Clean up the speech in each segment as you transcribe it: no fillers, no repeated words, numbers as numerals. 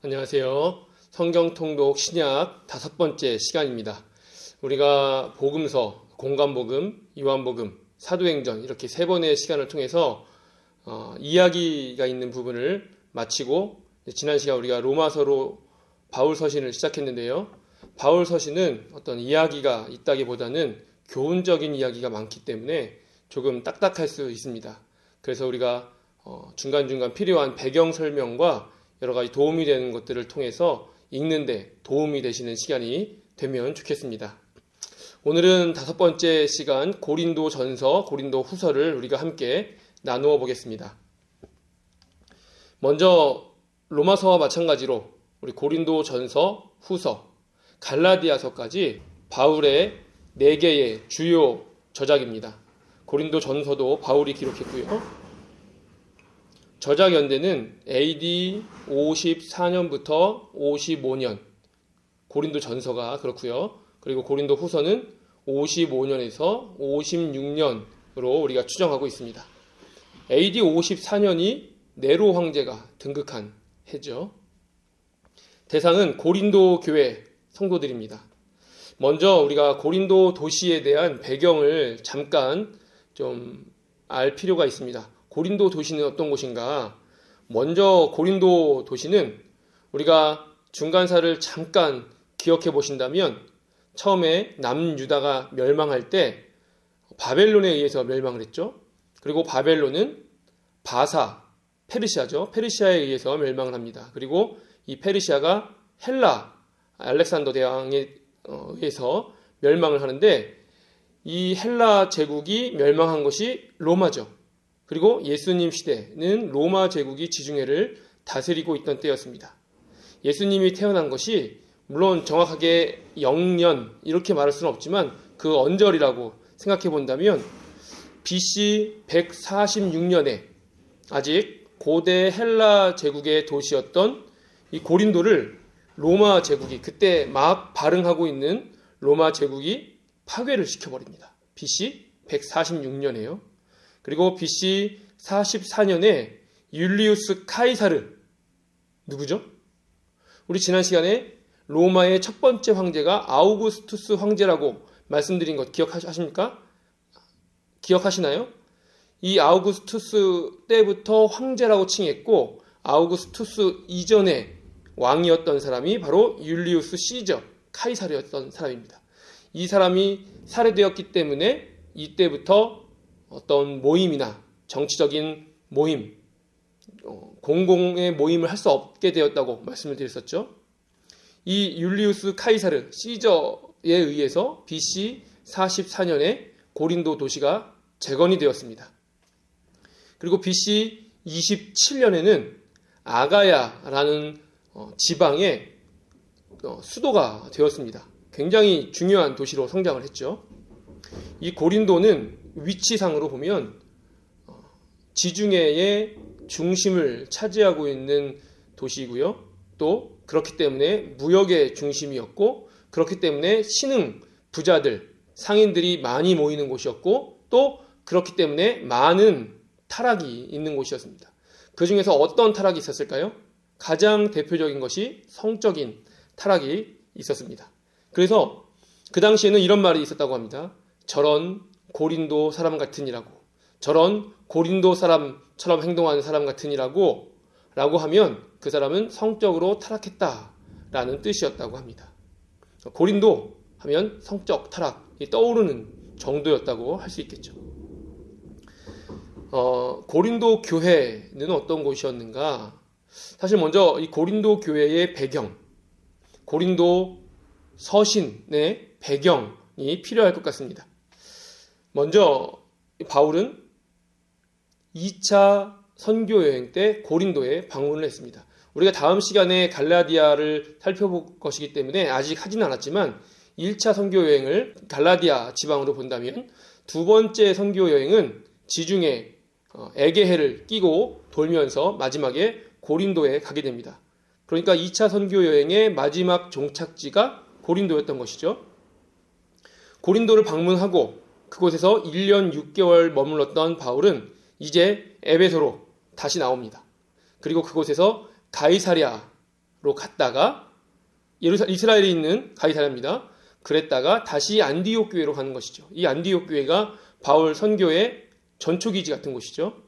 안녕하세요. 성경통독 신약 5번째 시간입니다. 우리가 복음서, 공관복음, 요한복음, 사도행전 이렇게 3번의 시간을 통해서 이야기가 있는 부분을 마치고 지난 시간 우리가 로마서로 바울 서신을 시작했는데요. 바울 서신은 어떤 이야기가 있다기보다는 교훈적인 이야기가 많기 때문에 조금 딱딱할 수 있습니다. 그래서 우리가 중간중간 필요한 배경 설명과 여러 가지 도움이 되는 것들을 통해서 읽는데 도움이 되시는 시간이 되면 좋겠습니다. 오늘은 5번째 시간 고린도 전서, 고린도 후서를 우리가 함께 나누어 보겠습니다. 먼저 로마서와 마찬가지로 우리 고린도 전서, 후서, 갈라디아서까지 바울의 4개의 주요 저작입니다. 고린도 전서도 바울이 기록했고요. 저작 연대는 AD 54년부터 55년 고린도 전서가 그렇고요. 그리고 고린도 후서는 55년에서 56년으로 우리가 추정하고 있습니다. AD 54년이 네로 황제가 등극한 해죠. 대상은 고린도 교회 성도들입니다. 먼저 우리가 고린도 도시에 대한 배경을 잠깐 좀 알 필요가 있습니다. 고린도 도시는 어떤 곳인가? 먼저 고린도 도시는 우리가 중간사를 잠깐 기억해 보신다면 처음에 남유다가 멸망할 때 바벨론에 의해서 멸망을 했죠. 그리고 바벨론은 바사, 페르시아죠. 페르시아에 의해서 멸망을 합니다. 그리고 이 페르시아가 헬라, 알렉산더 대왕에 의해서 멸망을 하는데 이 헬라 제국이 멸망한 것이 로마죠. 그리고 예수님 시대는 로마 제국이 지중해를 다스리고 있던 때였습니다. 예수님이 태어난 것이 물론 정확하게 0년 이렇게 말할 수는 없지만 그 언저리라고 생각해 본다면 BC 146년에 아직 고대 헬라 제국의 도시였던 이 고린도를 로마 제국이 그때 막 발흥하고 있는 로마 제국이 파괴를 시켜버립니다. BC 146년에요. 그리고 BC 44년에 율리우스 카이사르 누구죠? 우리 지난 시간에 로마의 첫 번째 황제가 아우구스투스 황제라고 말씀드린 것 기억하십니까? 기억하시나요? 이 아우구스투스 때부터 황제라고 칭했고 아우구스투스 이전에 왕이었던 사람이 바로 율리우스 시저 카이사르였던 사람입니다. 이 사람이 살해되었기 때문에 이때부터 어떤 모임이나 정치적인 모임, 공공의 모임을 할 수 없게 되었다고 말씀을 드렸었죠. 이 율리우스 카이사르 시저에 의해서 BC 44년에 고린도 도시가 재건이 되었습니다. 그리고 BC 27년에는 아가야라는 지방의 수도가 되었습니다. 굉장히 중요한 도시로 성장을 했죠. 이 고린도는 위치상으로 보면 지중해의 중심을 차지하고 있는 도시이고요. 또 그렇기 때문에 무역의 중심이었고 그렇기 때문에 신흥 부자들, 상인들이 많이 모이는 곳이었고 또 그렇기 때문에 많은 타락이 있는 곳이었습니다. 그 중에서 어떤 타락이 있었을까요? 가장 대표적인 것이 성적인 타락이 있었습니다. 그래서 그 당시에는 이런 말이 있었다고 합니다. 저런 고린도 사람 같으니라고, 저런 고린도 사람처럼 행동하는 사람 같으니라고 라고 하면 그 사람은 성적으로 타락했다라는 뜻이었다고 합니다. 고린도 하면 성적 타락이 떠오르는 정도였다고 할 수 있겠죠. 고린도 교회는 어떤 곳이었는가? 사실 먼저 이 고린도 교회의 배경, 고린도 서신의 배경이 필요할 것 같습니다. 먼저 바울은 2차 선교 여행 때 고린도에 방문을 했습니다. 우리가 다음 시간에 갈라디아를 살펴볼 것이기 때문에 아직 하진 않았지만 1차 선교 여행을 갈라디아 지방으로 본다면 두 번째 선교 여행은 지중해 에게해를 끼고 돌면서 마지막에 고린도에 가게 됩니다. 그러니까 2차 선교 여행의 마지막 종착지가 고린도였던 것이죠. 고린도를 방문하고 그곳에서 1년 6개월 머물렀던 바울은 이제 에베소로 다시 나옵니다. 그리고 그곳에서 가이사랴 갔다가 이스라엘에 있는 가이사랴입니다. 그랬다가 다시 안디옥 교회로 가는 것이죠. 이 안디옥 교회가 바울 선교의 전초기지 같은 곳이죠.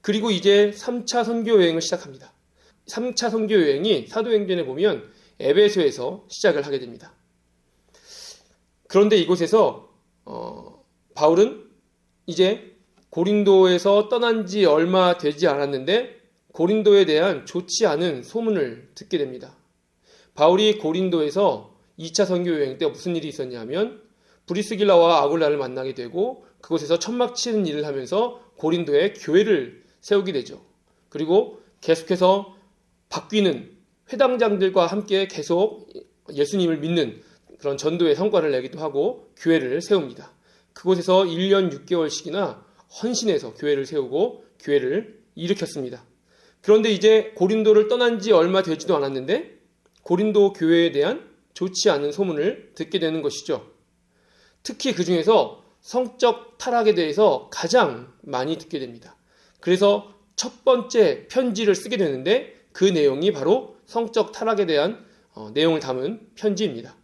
그리고 이제 3차 선교 여행을 시작합니다. 3차 선교 여행이 사도행전에 보면 에베소에서 시작을 하게 됩니다. 그런데 이곳에서 바울은 이제 고린도에서 떠난 지 얼마 되지 않았는데 고린도에 대한 좋지 않은 소문을 듣게 됩니다. 바울이 고린도에서 2차 선교 여행 때 무슨 일이 있었냐면 브리스길라와 아굴라를 만나게 되고 그곳에서 천막 치는 일을 하면서 고린도에 교회를 세우게 되죠. 그리고 계속해서 바뀌는 회당장들과 함께 계속 예수님을 믿는 그런 전도의 성과를 내기도 하고 교회를 세웁니다. 그곳에서 1년 6개월씩이나 헌신해서 교회를 세우고 교회를 일으켰습니다. 그런데 이제 고린도를 떠난 지 얼마 되지도 않았는데 고린도 교회에 대한 좋지 않은 소문을 듣게 되는 것이죠. 특히 그 중에서 성적 타락에 대해서 가장 많이 듣게 됩니다. 그래서 첫 번째 편지를 쓰게 되는데 그 내용이 바로 성적 타락에 대한 내용을 담은 편지입니다.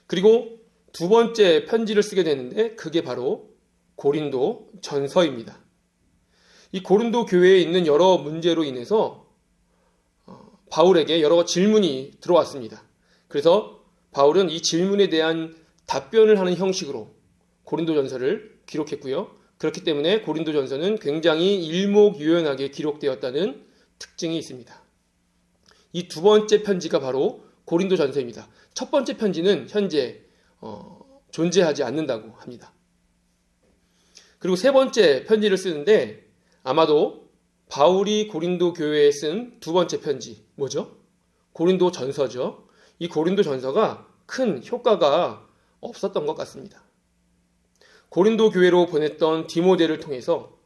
그리고 두 번째 편지를 쓰게 되는데 그게 바로 고린도 전서입니다. 이 고린도 교회에 있는 여러 문제로 인해서 바울에게 여러 질문이 들어왔습니다. 그래서 바울은 이 질문에 대한 답변을 하는 형식으로 고린도전서를 기록했고요. 그렇기 때문에 고린도전서는 굉장히 일목요연하게 기록되었다는 특징이 있습니다. 이 두 번째 편지가 바로 고린도전서입니다. 첫 번째 편지는 현재 존재하지 않는다고 합니다. 그리고 세 번째 편지를 쓰는데 아마도 바울이 고린도 교회에 쓴 두 번째 편지 뭐죠? 고린도전서죠. 이 고린도전서가 큰 효과가 없었던 것 같습니다. 고린도 교회로 보냈던 디모데를 통해서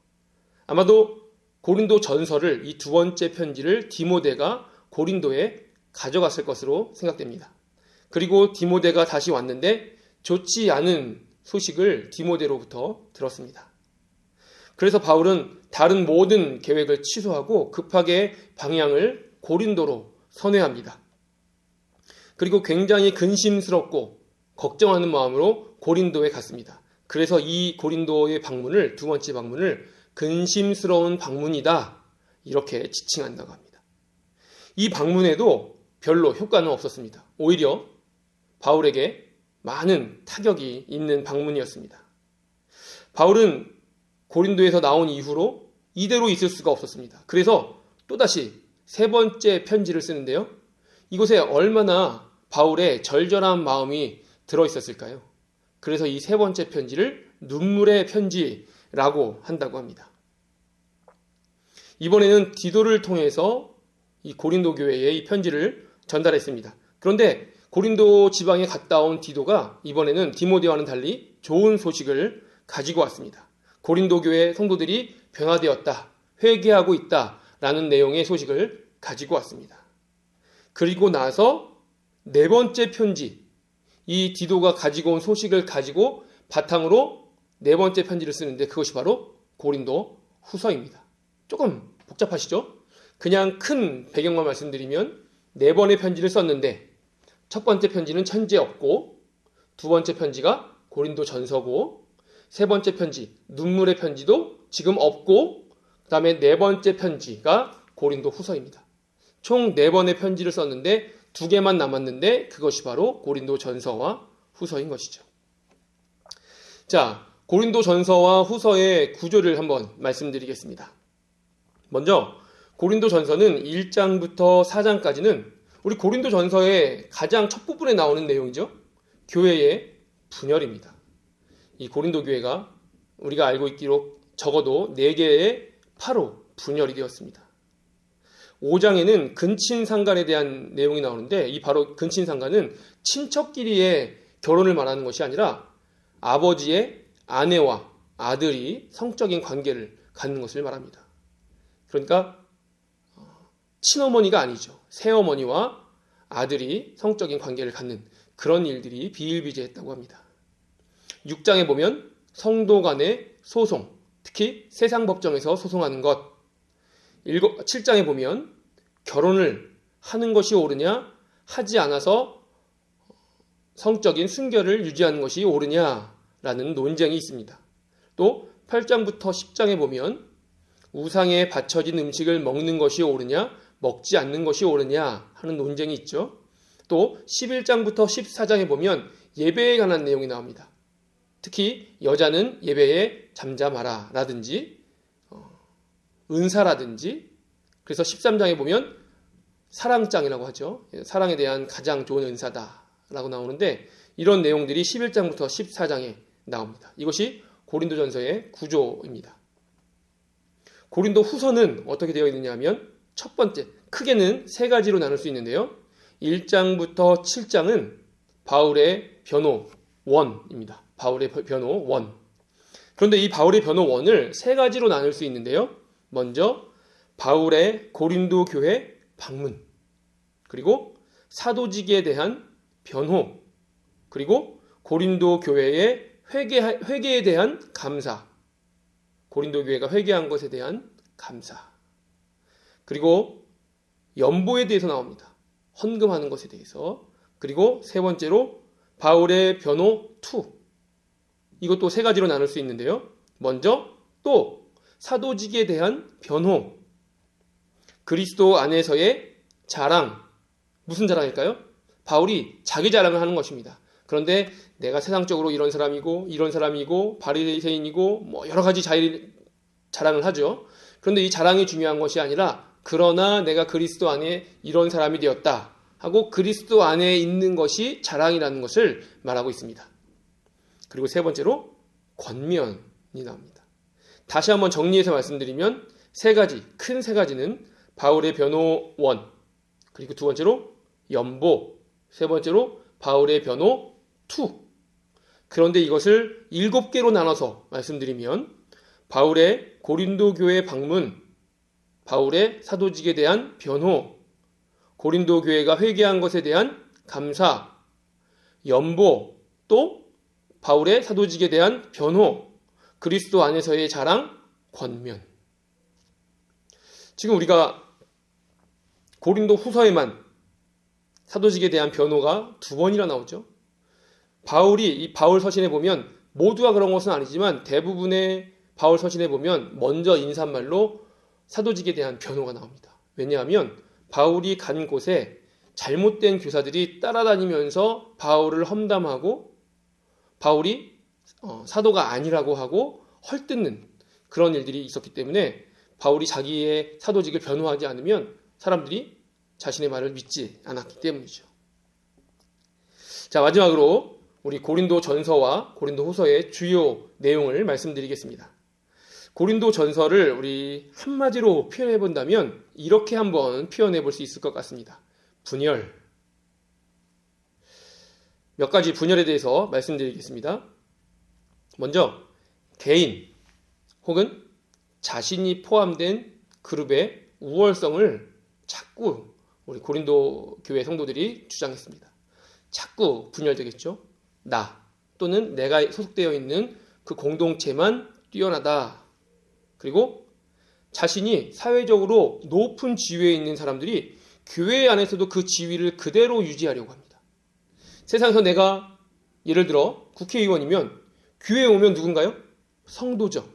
아마도 고린도전서를 이 두 번째 편지를 디모데가 고린도에 가져갔을 것으로 생각됩니다. 그리고 디모데가 다시 왔는데 좋지 않은 소식을 디모데로부터 들었습니다. 그래서 바울은 다른 모든 계획을 취소하고 급하게 방향을 고린도로 선회합니다. 그리고 굉장히 근심스럽고 걱정하는 마음으로 고린도에 갔습니다. 그래서 이 고린도의 방문을, 두 번째 방문을 근심스러운 방문이다 이렇게 지칭한다고 합니다. 이 방문에도 별로 효과는 없었습니다. 오히려 바울에게 많은 타격이 있는 방문이었습니다. 바울은 고린도에서 나온 이후로 이대로 있을 수가 없었습니다. 그래서 또다시 세 번째 편지를 쓰는데요. 이곳에 얼마나 바울의 절절한 마음이 들어있었을까요? 그래서 이 세 번째 편지를 눈물의 편지라고 한다고 합니다. 이번에는 디도를 통해서 이 고린도 교회에 이 편지를 전달했습니다. 그런데 고린도 지방에 갔다 온 디도가 이번에는 디모데와는 달리 좋은 소식을 가지고 왔습니다. 고린도 교회 성도들이 변화되었다, 회개하고 있다라는 내용의 소식을 가지고 왔습니다. 그리고 나서 네 번째 편지, 이 디도가 가지고 온 소식을 가지고 바탕으로 네 번째 편지를 쓰는데 그것이 바로 고린도 후서입니다. 조금 복잡하시죠? 그냥 큰 배경만 말씀드리면 네 번의 편지를 썼는데 첫 번째 편지는 현재 없고 두 번째 편지가 고린도 전서고 세 번째 편지 눈물의 편지도 지금 없고 그 다음에 네 번째 편지가 고린도 후서입니다. 총 네 번의 편지를 썼는데 두 개만 남았는데 그것이 바로 고린도 전서와 후서인 것이죠. 자, 고린도 전서와 후서의 구조를 한번 말씀드리겠습니다. 먼저 고린도 전서는 1장부터 4장까지는 우리 고린도 전서의 가장 첫 부분에 나오는 내용이죠. 교회의 분열입니다. 이 고린도 교회가 우리가 알고 있기로 적어도 4개의 파로 분열이 되었습니다. 5장에는 근친상간에 대한 내용이 나오는데 이 바로 근친상간은 친척끼리의 결혼을 말하는 것이 아니라 아버지의 아내와 아들이 성적인 관계를 갖는 것을 말합니다. 그러니까 친어머니가 아니죠. 새어머니와 아들이 성적인 관계를 갖는 그런 일들이 비일비재했다고 합니다. 6장에 보면 성도 간의 소송, 특히 세상 법정에서 소송하는 것. 7장에 보면 결혼을 하는 것이 옳으냐, 하지 않아서 성적인 순결을 유지하는 것이 옳으냐라는 논쟁이 있습니다. 또 8장부터 10장에 보면 우상에 바쳐진 음식을 먹는 것이 옳으냐, 먹지 않는 것이 옳으냐 하는 논쟁이 있죠. 또 11장부터 14장에 보면 예배에 관한 내용이 나옵니다. 특히 여자는 예배에 잠잠하라 라든지 은사라든지, 그래서 13장에 보면 사랑장이라고 하죠. 사랑에 대한 가장 좋은 은사다 라고 나오는데, 이런 내용들이 11장부터 14장에 나옵니다. 이것이 고린도전서의 구조입니다. 고린도 후서는 어떻게 되어 있느냐 하면, 첫 번째, 크게는 세 가지로 나눌 수 있는데요. 1장부터 7장은 바울의 변호 1입니다. 바울의 변호 1. 그런데 이 바울의 변호 1을 세 가지로 나눌 수 있는데요. 먼저 바울의 고린도 교회 방문, 그리고 사도직에 대한 변호, 그리고 고린도 교회의 회개에 대한 감사, 고린도 교회가 회개한 것에 대한 감사, 그리고 연보에 대해서 나옵니다. 헌금하는 것에 대해서. 그리고 세 번째로 바울의 변호 2. 이것도 세 가지로 나눌 수 있는데요. 먼저 또 사도직에 대한 변호, 그리스도 안에서의 자랑. 무슨 자랑일까요? 바울이 자기 자랑을 하는 것입니다. 그런데 내가 세상적으로 이런 사람이고 바리새인이고 뭐 여러 가지 자랑을 하죠. 그런데 이 자랑이 중요한 것이 아니라, 그러나 내가 그리스도 안에 이런 사람이 되었다 하고 그리스도 안에 있는 것이 자랑이라는 것을 말하고 있습니다. 그리고 세 번째로 권면이 나옵니다. 다시 한번 정리해서 말씀드리면 큰 세 가지는 바울의 변호 1, 그리고 두 번째로 연보, 세 번째로 바울의 변호 2. 그런데 이것을 7개로 나눠서 말씀드리면, 바울의 고린도 교회 방문, 바울의 사도직에 대한 변호, 고린도 교회가 회개한 것에 대한 감사, 연보, 또 바울의 사도직에 대한 변호, 그리스도 안에서의 자랑, 권면. 지금 우리가 고린도 후서에만 사도직에 대한 변호가 2번이나 나오죠. 이 바울 서신에 보면, 모두가 그런 것은 아니지만 대부분의 바울 서신에 보면 먼저 인사말로 사도직에 대한 변호가 나옵니다. 왜냐하면 바울이 간 곳에 잘못된 교사들이 따라다니면서 바울을 험담하고 바울이 사도가 아니라고 하고 헐뜯는 그런 일들이 있었기 때문에, 바울이 자기의 사도직을 변호하지 않으면 사람들이 자신의 말을 믿지 않았기 때문이죠. 자, 마지막으로 우리 고린도 전서와 고린도 후서의 주요 내용을 말씀드리겠습니다. 고린도 전서를 우리 한마디로 표현해 본다면 이렇게 한번 표현해 볼 수 있을 것 같습니다. 분열. 몇 가지 분열에 대해서 말씀드리겠습니다. 먼저 개인 혹은 자신이 포함된 그룹의 우월성을 자꾸 우리 고린도 교회 성도들이 주장했습니다. 자꾸 분열되겠죠. 나 또는 내가 소속되어 있는 그 공동체만 뛰어나다. 그리고 자신이 사회적으로 높은 지위에 있는 사람들이 교회 안에서도 그 지위를 그대로 유지하려고 합니다. 세상에서 내가 예를 들어 국회의원이면 교회에 오면 누군가요? 성도죠.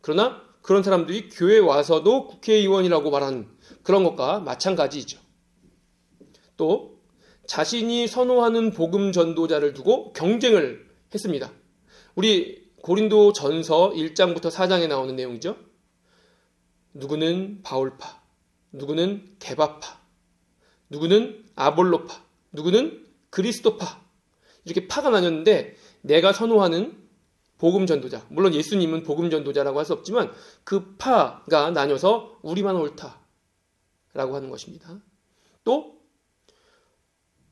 그러나 그런 사람들이 교회에 와서도 국회의원이라고 말하는 그런 것과 마찬가지이죠. 또 자신이 선호하는 복음 전도자를 두고 경쟁을 했습니다. 우리 고린도 전서 1장부터 4장에 나오는 내용이죠. 누구는 바울파, 누구는 게바파, 누구는 아볼로파, 누구는 그리스도파, 이렇게 파가 나뉘었는데, 내가 선호하는 복음 전도자, 물론 예수님은 복음 전도자라고 할 수 없지만 그 파가 나뉘어서 우리만 옳다라고 하는 것입니다. 또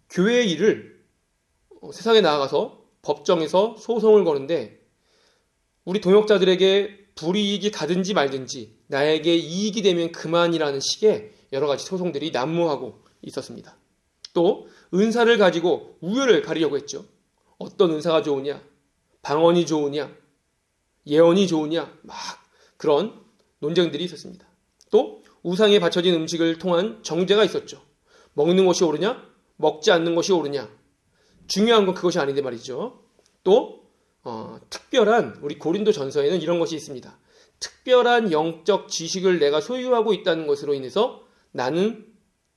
교회의 일을 세상에 나아가서 법정에서 소송을 거는데, 우리 동역자들에게 불이익이 가든지 말든지 나에게 이익이 되면 그만이라는 식의 여러 가지 소송들이 난무하고 있었습니다. 또 은사를 가지고 우열을 가리려고 했죠. 어떤 은사가 좋으냐, 방언이 좋으냐, 예언이 좋으냐, 막 그런 논쟁들이 있었습니다. 또 우상에 바쳐진 음식을 통한 정죄가 있었죠. 먹는 것이 옳으냐? 먹지 않는 것이 옳으냐? 중요한 건 그것이 아닌데 말이죠. 또 특별한 우리 고린도 전서에는 이런 것이 있습니다. 특별한 영적 지식을 내가 소유하고 있다는 것으로 인해서 나는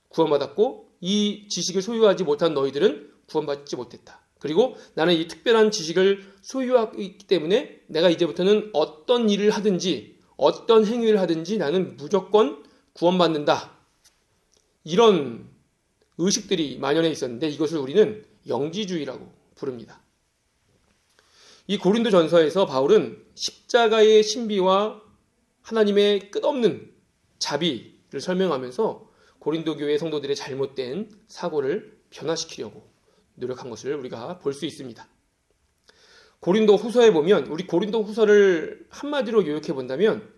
구원받았고 이 지식을 소유하지 못한 너희들은 구원받지 못했다. 그리고 나는 이 특별한 지식을 소유하고 있기 때문에 내가 이제부터는 어떤 일을 하든지 어떤 행위를 하든지 나는 무조건 구원받는다. 이런 의식들이 만연해 있었는데 이것을 우리는 영지주의라고 부릅니다. 이 고린도 전서에서 바울은 십자가의 신비와 하나님의 끝없는 자비를 설명하면서 고린도 교회 성도들의 잘못된 사고를 변화시키려고 노력한 것을 우리가 볼 수 있습니다. 고린도 후서에 보면 우리 고린도 후서를 한마디로 요약해 본다면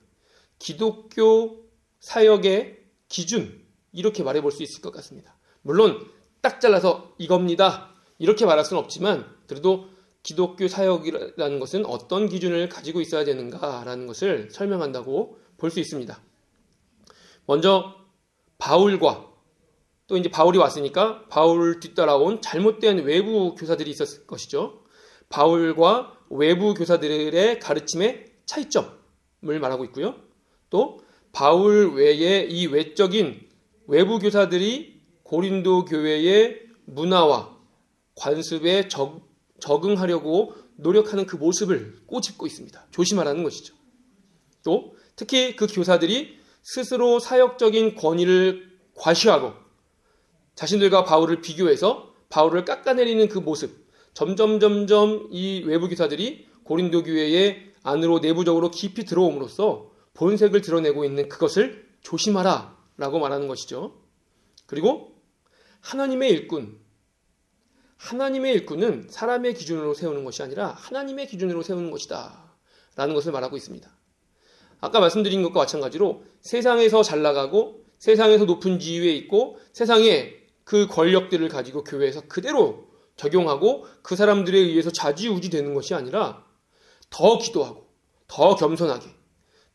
기독교 사역의 기준 이렇게 말해 볼 수 있을 것 같습니다. 물론 딱 잘라서 이겁니다. 이렇게 말할 수는 없지만 그래도 기독교 사역이라는 것은 어떤 기준을 가지고 있어야 되는가라는 것을 설명한다고 볼 수 있습니다. 먼저 바울과 또 이제 바울이 왔으니까 바울 뒤따라온 잘못된 외부 교사들이 있었을 것이죠. 바울과 외부 교사들의 가르침의 차이점을 말하고 있고요. 또 바울 외에 이 외적인 외부 교사들이 고린도 교회의 문화와 관습에 적응하려고 노력하는 그 모습을 꼬집고 있습니다. 조심하라는 것이죠. 또 특히 그 교사들이 스스로 사역적인 권위를 과시하고 자신들과 바울을 비교해서 바울을 깎아내리는 그 모습, 점점 이 외부 교사들이 고린도 교회의 안으로 내부적으로 깊이 들어옴으로써 본색을 드러내고 있는 그것을 조심하라 라고 말하는 것이죠. 그리고 하나님의 일꾼은 사람의 기준으로 세우는 것이 아니라 하나님의 기준으로 세우는 것이다 라는 것을 말하고 있습니다. 아까 말씀드린 것과 마찬가지로 세상에서 잘 나가고 세상에서 높은 지위에 있고 세상에 그 권력들을 가지고 교회에서 그대로 적용하고 그 사람들에 의해서 좌지우지 되는 것이 아니라 더 기도하고 더 겸손하게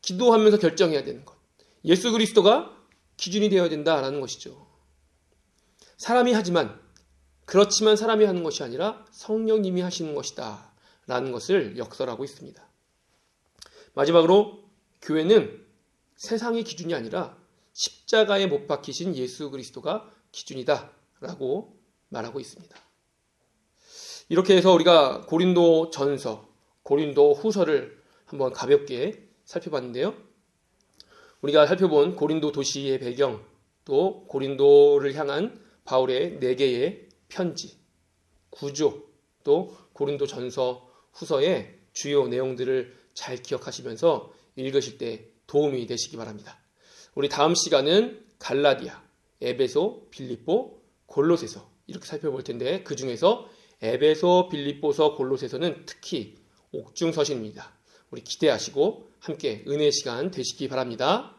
기도하면서 결정해야 되는 것. 예수 그리스도가 기준이 되어야 된다라는 것이죠. 그렇지만 사람이 하는 것이 아니라 성령님이 하시는 것이다 라는 것을 역설하고 있습니다. 마지막으로 교회는 세상의 기준이 아니라 십자가에 못 박히신 예수 그리스도가 기준이다 라고 말하고 있습니다. 이렇게 해서 우리가 고린도 전서, 고린도 후서를 한번 가볍게 살펴봤는데요. 우리가 살펴본 고린도 도시의 배경, 또 고린도를 향한 바울의 4개의 편지, 구조, 또 고린도 전서 후서의 주요 내용들을 잘 기억하시면서 읽으실 때 도움이 되시기 바랍니다. 우리 다음 시간은 갈라디아, 에베소, 빌립보, 골로새서 이렇게 살펴볼 텐데 그 중에서 에베소, 빌립보서, 골로새서는 특히 옥중서신입니다. 우리 기대하시고 함께 은혜의 시간 되시기 바랍니다.